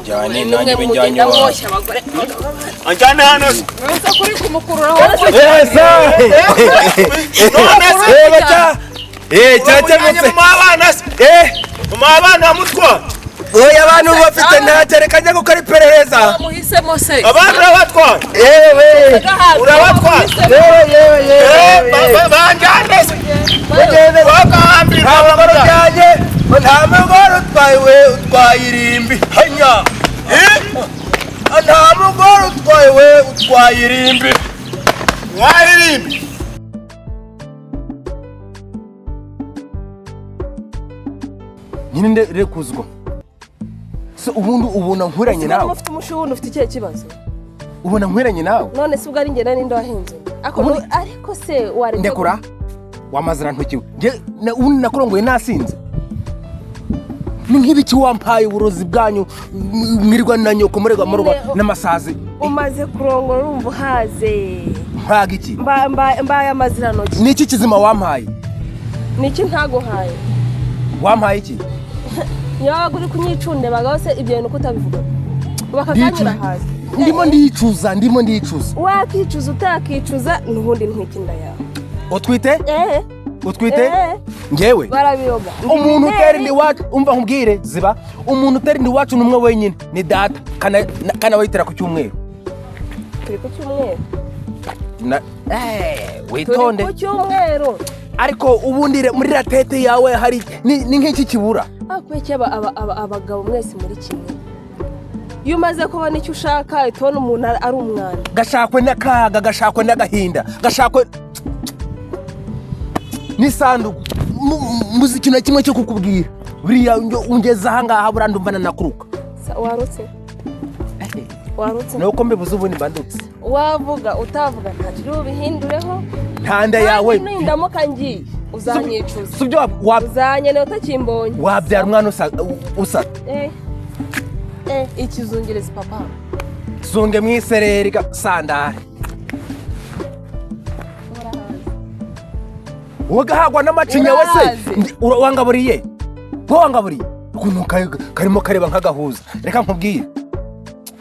Njyane nanjye benjyanye wa. Anjyane hano. Nusa kuri kumukurura Bacha. Chacha mutse. Umabana mutwa. Oya abantu bafite ntaterekanya ko kari perereza. Muhisemo se. Abantu urabatwa. Urabatwa. Banjyane. Nta mugore utwaye irimbi hanya nta mugore utwaye irimbi waririmbi nyine nderekuzwa se ubundi ubona nkuranye nawe ufite umushubundi ufite ikihe kibazo ubona nkuranye nawe none se ubwo ari njye ninde wahenze ariko se wari ndekura wamazira ntukiwe ubundi nakurongoye nasinze ni nk'ibiki wampaye uburozi bwanyu mwirwa na nyoko murega murwa n'amasazi umaze kurongora urumva uhaze mpaga iki mbaye amazirano ni iki kizima wampaye ni iki ntaguhaye wampaye iki yabaga uri kunyicunde bagaho se ibyo bintu kutabivuga bakakanyura hasi ndimo ndicuza wakicuza utakicuza n'ubundi ntwikinda yawe utwite utwite ngewe barabiroga umuntu uteri wacu umva nkubwire ziba umuntu uteri wacu numwe wenyine ni data kana witira ku cyumweru turi ku cyumweru witonde ku cyumweru ariko ubundi muri ratete yawe hari ni nk'iki kibura akweke abagabo mwese muri kimwe iyo umaze kubona icyo ushaka itona umuntu ari umwana gashakwe n'akaga gashakwe n'agahinda gashakwe nisanduku muzi ikintu kimwe cyo kukubwira buriya ungeze ahangaha burandumvana nakuruka warutse nuko mbibuze ubundi mbandutse wavuga utavuga ntacyo ubihindureho ntanda yawe nindamuka ngiye uzanyicuza sibyo uzanye nawe utakimbonye wabyara umwana usa ikizungereza papa zunge mwisereri gasandari wagahagwa n'amacinya wese wangaburiye wangaburiye ukuntu karimo kareba nk'agahuza reka nkubwire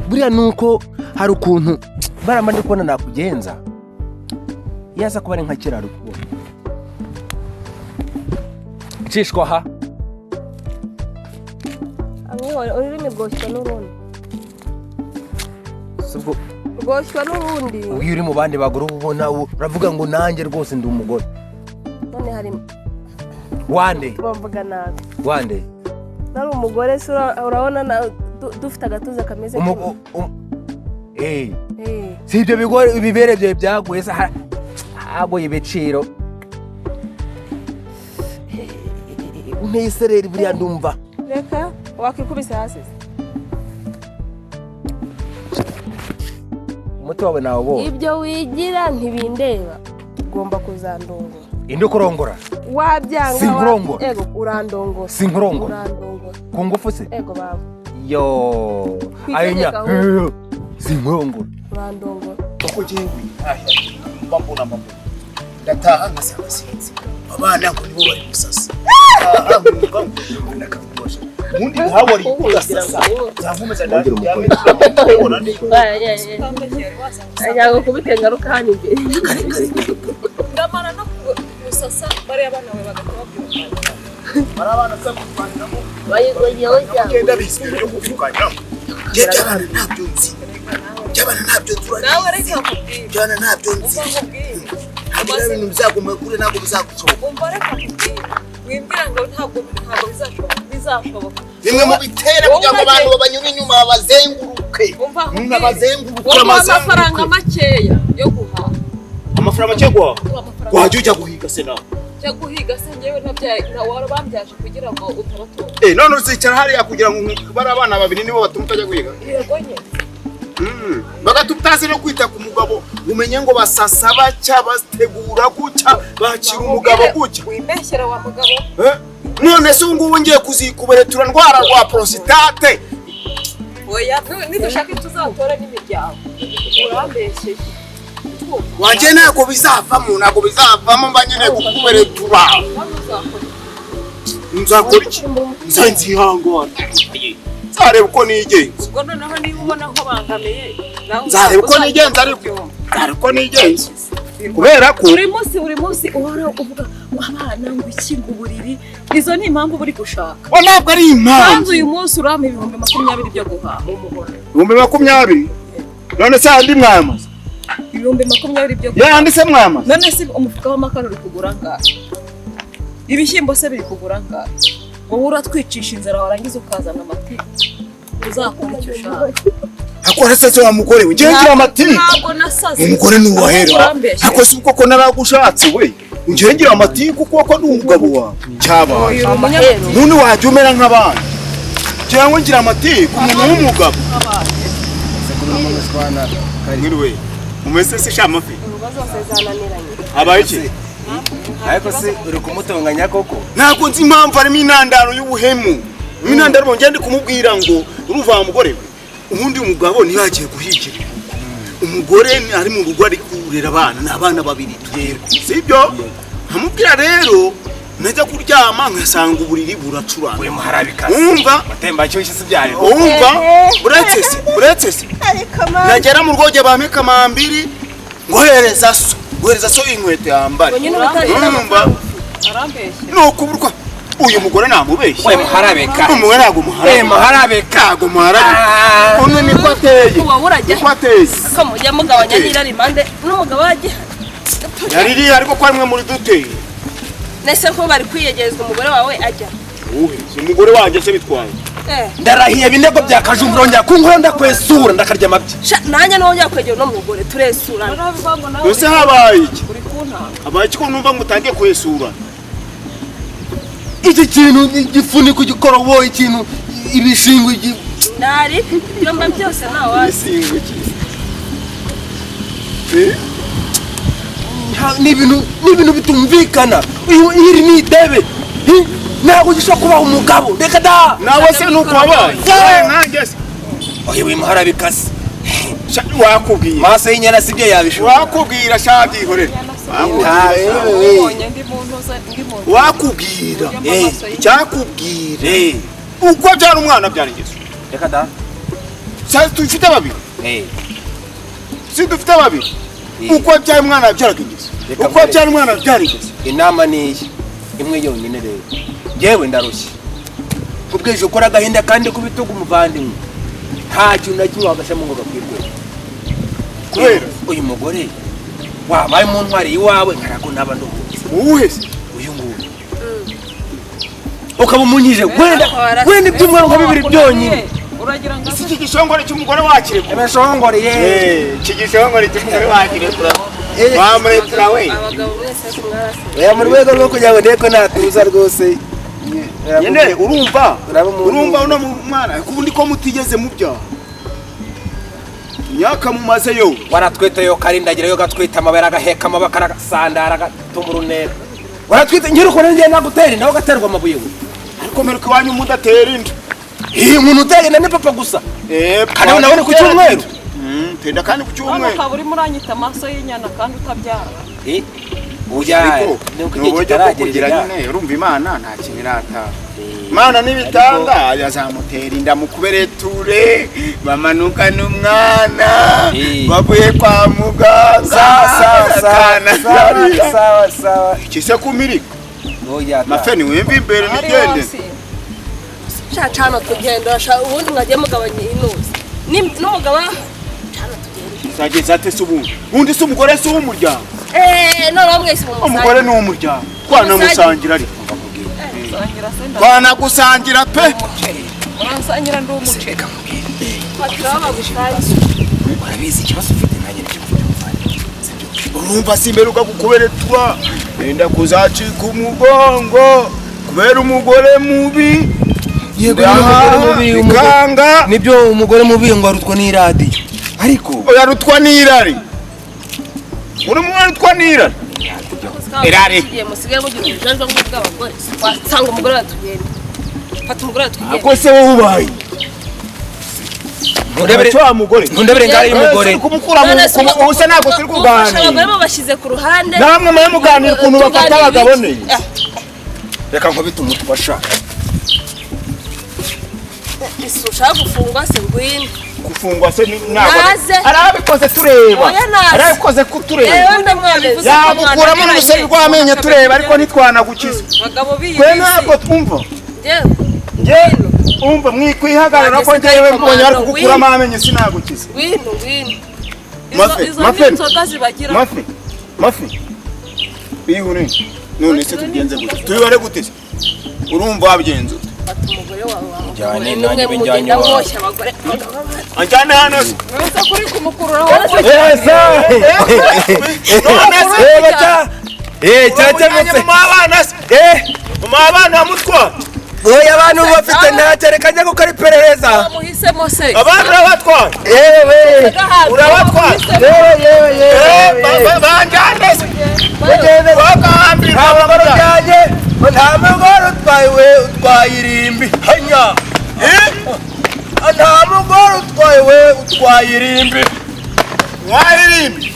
buriya nuko hari ukuntu baramba ndi kubona nakugenza yaza kuba ari nka kiraro kubona cishwa ha ururimi rwoshywa n'urundi sibwo rwoshywa n'urundi iyo uri mu bandi bagore ubona uravuga ngo nanjye rwose ndi umugore none harimo wande bavuga nabi wande nari umugore se urabona dufite agatuza kameze si ibyo bigore ibibere byawe byaguye se hagoye ibiciro ntisereri buriya ndumva reka wakikubise hasi umuti wawe nawe bo ibyo wigira ntibindeba ugomba kuzandongora indi kurongora wabyanga sinkurongora ego urandongora sinkurongora ku ngufu se ego baba yo ayenya sinkurongora urandongora uko giye mbambona ndataha nkasabasinzi abana ngo nibo bari gusasa mundi hawari gusasa zavumeza ndabona ayago kubitenga rukani nge ndamana no gusasa bari abana we bagatobyuka barabana sakufanamo bayigoyeho cyangwa bisibyo kubyukanyamo cyabana ntabyo nzi cyabana ntabyo nzi nawe reka kubwira cyabana ntabyo nzi ntabwo ibintu bizaguma kure ntabwo bizagusohoka umva reka kubwira wimbwira ngo ntabwo bizashoboka bimwe mu bitera kugira ngo abantu babanyure inyuma bazenguruke umva bazenguruka amafaranga makeya yo guhaha amafaranga make guhaha wajya ujya guhiga se nawe cyo guhiga se ngewe na wari bambyaje kugira ngo utabatora none uzicara hariya kugira ngo bari abana babiri nibo batuma utajya guhiga yego nye bagatutazi no kwita ku mugabo umenye ngo basasa bacya bategura gucya bakira umugabo gucya wimbeshyera wa mugabo none se ngubu ngiye kuzikuberetura ndwara rwa prostate oya nidushaka tuzatora n'imiryango urambeshyeye wanje nako bizavamo mbanyene kukuberetura nzakora iki nzanzihangana nzareba uko nigenza. ubwo noneho niba ubona ko bangamiye Nzareba uko nigenza ariko nzareba uko nigenza kubera ko buri munsi uhora uvuga ngo abana ngo iki ngo uburiri izo ni impamvu buri gushaka ntabwo ari impamvu kandi uyu munsi urama 2020 byo guhaha 2020 none se andi mwamaze 2020 byo guhaha yanditse mwamaze none se umufuka w'amakara uri kugura ngahe ibishyimbo se biri kugura ngahe wowe uratwicisha inzara warangiza ukazana amati uzakora icyo ushaka akora se wa mugore we ngira amati ntabwo nasaze umugore ni uwahera ako si uko naragushatse we ngira amati kuko ni umugabo wawe cyabaye none wajya umera nk'abana cyangwa ngira amati ku muntu w'umugabo we umeze se shamafi abaye iki ariko se uri kumutonganya koko ntabwo nzi impamvu arimo intandaro y'ubuhemu intandaro bongeye ndi kumubwira ngo uruva mugore we ubundi umugabo ntiyagiye guhigira umugore ari mu rugo ari kurera abana n'abana babiri tuyerwa sibyo nkamubwira rero najya kuryama nkasanga uburiri buracurana we muharabikaze umva batemba cyo se byari umva uretse se nagera mu rwoge bameka amambiri ngohereza so inkweto yambaye umva nukuburwa uyu mugore namubeshye we muharabeka umugore ntago muharabeka uno niko ateye niko ateye ko mujya mugabanya nyirari impande n'umugabo wagiye yariri ariko ko arimwe muri duteye nese ko bari kwiyegerezwa umugore wawe ajya umugore wanjye se bitwaye ndarahiye binego byakajumbura njya kunkora ndakwesura ndakarya amabyi nanjye no njya kwegera no mugore turesura ese habaye iki habaye iki ko numva mutangiye kwesura iki kintu gifuniko gikoroboye ikintu ibishingo nari byomba byose nawe n'ibintu bitumvikana iri ni idebe ntabwo gishobora kubaho umugabo reka da nawe se nuko wabaye nkanjye se oye we muharabikase wakubwiye maso y'inyana sibyo yabishobora wakubwira shabyihorera wakubwira cyakubwira uko byara umwana byarengeje reka da dufite babiri si dufite babiri uko byara umwana byaragengeze uko byara umwana byarengeze inama niyi imwe yonyine rero yewe ndarushye kubwije ukora agahinda kandi kubituga umuvandimwe nta kintu na kimwe wagashamo ngo gakwirwe kubera uyu mugore wabaye mu ntwari iwawe nkarako naba nduhutse uwuhese uyu nguyu ukaba umunyije wenda ibyumweru nka bibiri byonyine uragira ngo iki gishongore cy'umugore wakirekura abashongore iki gishongore cy'umugore wakirekura wamurekura we abagabo mwese kumwarase mu rwego rwo kugira ngo ndeko natuza rwose nyine urumva uno mwana kubundi ko mutigeze mubyaha imyaka mumaze yo waratwete yo karindagira yo gatwita amabera agaheka amabaka agasandara agatuma urunera waratwite ngira uko ngiye nagutera nawe gaterwa amabuye we ariko meruka iwanyu mudatera inda umuntu uteye na papa gusa kandi nawe ku cyumweru tenda kandi ku cyumweru ukaba urimo uranyita amaso y'inyana kandi utabyara uya n'uburyo bwo kugira nyine urumva imana nta kintu irata imana n'ibitanga yazamutera inda mu kubereture bamanuka n'umwana bavuye kwa muganga sawa ikise kumirika mafeni wimva imbere nigende cano tugenda ubundi mwagiye mugabanya inuzi n'umugabo cano tugenda zageze ate se ubundi se umugore si uw'umuryango noneho mwese umugore ni uw'umuryango twanamusangira ariko twanagusangira pe urasangira ndi umuceri urabizi ikibazo ufite nanjye urumva simberuka kukuberetura enda kuzacika umugongo kubera umugore mubi yego umugore nibyo umugore mubi ngo arutwa n'iradiyo ariko yarutwa n'irari uri mu arutwa n'irari irari musigaye mugira ubujajwa bw'abagore wasanga umugore watugenda fata umugore watugenda ako se wowe ubaye ntundebere ngari y'umugore kumukura mu usa ntabwo turi kuganira abagore bo bashyize ku ruhande namwe mwe muganira ukuntu bafata abagabo neza reka nkubite umutwe ashaka ushaka gufungwa se ngwino gufungwa se Naze. arabikoze tureba Oya, naze. arabikoze kutureba rero ndamwabivuze yagukuramo n'urusobe rw'amenyo tureba ariko ntitwanagukiza bagabo biyi twe ntabwo twumva nge umva mwikwihagarara ko njyewe mbonye ariko gukuramo amenyo sinagukiza ngwino izo nzoga zibagira mafi bihuri none se tugenze gute tubibare gute se urumva wabigenza ute umugore wawe Jyane nanjye bijyanye wawe. abagore anjyane hano se uza kuri kumukurura Esa! none se Reba cya! Cyacemetse! mu abana bamutwara Oya abantu bafite ntacyo reka njye gukora iperereza. muhisemo se abana urabatwara Yewe! urabatwara Yewe! banjyane se Bagende bagambira nta mugore ujyanye nta mugore utwaye irimbi hanya nta mugore utwaye irimbi mwahirimbi